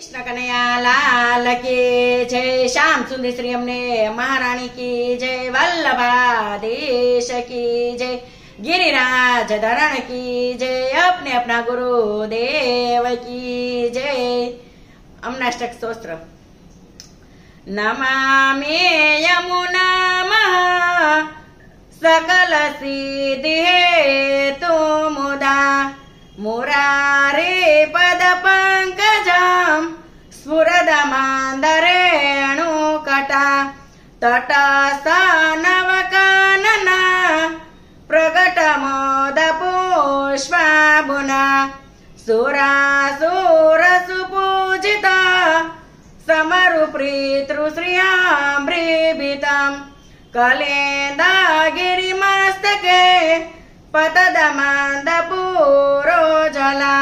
कृष्ण कन्हैया लाल की जय। श्याम सुंदर श्री हमने महारानी की जय। वल्लभाधीश की जय। गिरिराज धरण की जय। अपने अपना गुरुदेव की जय। अमनाष्टक स्तोत्र। नमामि यमुना सकल सिद्धि हेतु मुदा मुरारे पद पंकजं स्फुरदमान्दरेणुकटा तटस्थनवकानना प्रकटमोदपुष्पाबुना सुरासुरसुपूजिता समरुप्रीतृश्रियाम्भ्रीभितं कलेन्दागिरिमस्तके पतदमन्दपूरोजला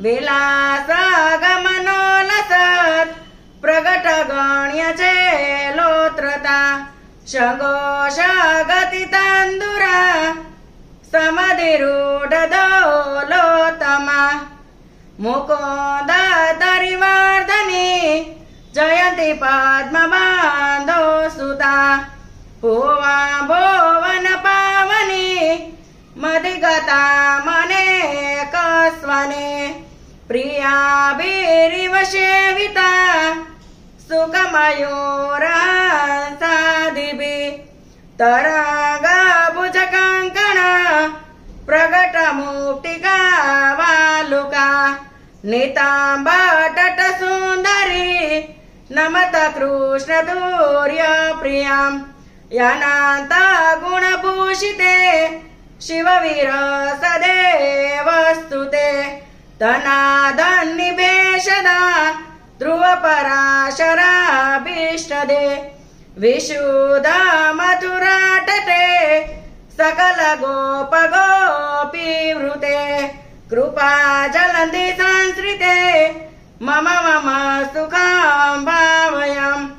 विलासगमनोलसत् प्रकटगण्यचेलोत्रता शङ्घोषगतितन्दुरा समधिरूढदोलोत्तमा मुकुन्दतरिवर्धनी जयन्ति पद्मबान्धो सुता भुवा भुवन पावनी मदिगता मनेकस्वने प्रियाभिरिव सेविता सुखमयूरहंसादिभिः तरङ्गभुजकङ्कणा प्रकटमुक्तिका वालुका निताम्बतटसुन्दरी नमत कृष्णतुर्यप्रियाम् यानान्ता गुणभूषिते शिववीरसदेवस्तुते तनादन्निवेशदा ध्रुवपराशराभीष्टदे विशुद्धमथुरातटे सकल गोपगोपीवृते कृपा जलन्ति संसृते मम सुखं भावयाम्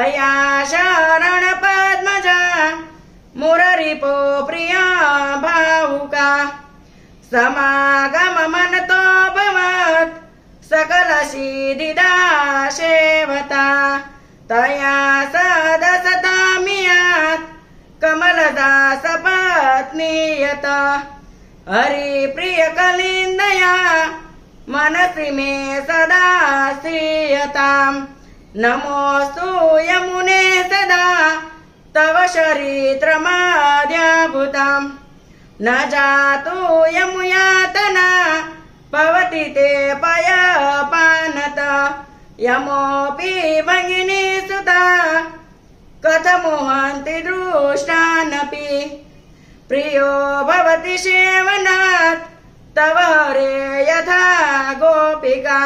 अया शरण पद्मजा मुररिपो प्रिया भावुका समागम मनतो भवत् सकल सिद्धिदा सेवता तया सदसतामियात् कमलदास पत्नीयत हरिप्रिय कलिन्दया मनसि मे सदा स्थियताम् नमोऽस्तु यमुने सदा तव चरित्रमाद्यभुतम् न जातु यमुयातना भवति ते पयपानत यमोऽपि भगिनी सुता कथमुहन्ति दृष्टानपि प्रियो भवति सेवनात् तव हरे यथा गोपिका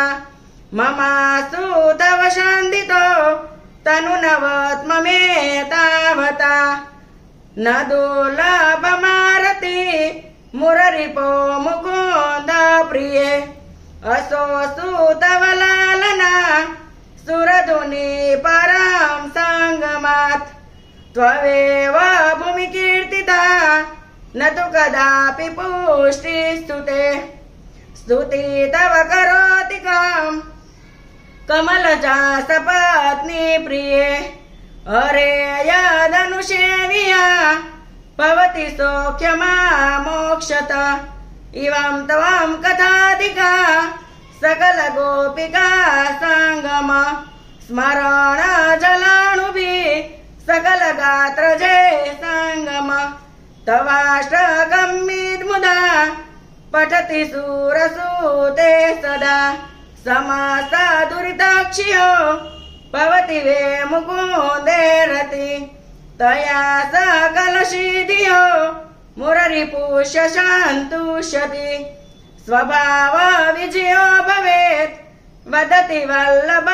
ममासु तव शान्दितो तनुनवत्ममे तावता न दुर्लभमारति मुररिपो मुकुन्द प्रिये असोऽस्तु तव लालना सुरधुनि परं सङ्गमात् त्वमेव भूमिकीर्तिता न तु कदापि पुष्टिस्तुते स्तुति तव करोति काम् कमलजा सपत्नी प्रिये अरे यदनुसेव्या भवति सौख्यमामोक्षत इवं त्वं कथाधिका सकल गोपिका सङ्गम स्मरण जलाणुभिः सकल गात्र जय सङ्गम तवाष्टकमिद्मुदा पठति सूरसूते सदा समस्त दुरिताक्षियो भवति वे मुकुन्दे रति तया सकल सिद्धियो मुररिपुष्य सन्तुष्यति स्वभाव विजयो भवेत् वदति वल्लभ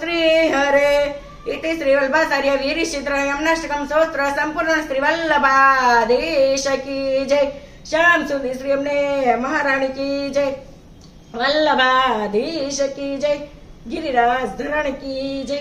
श्रीहरे इति श्रीवल्लभाचार्य वीरचित्रयम्नाष्टकं स्तोत्र संपूर्ण श्रीवल्लभाधीश की जय। श्याम सुंदर श्री हमने महारानी की जय। वल्लभाधीश की जय। गिरिराज धरण की जय।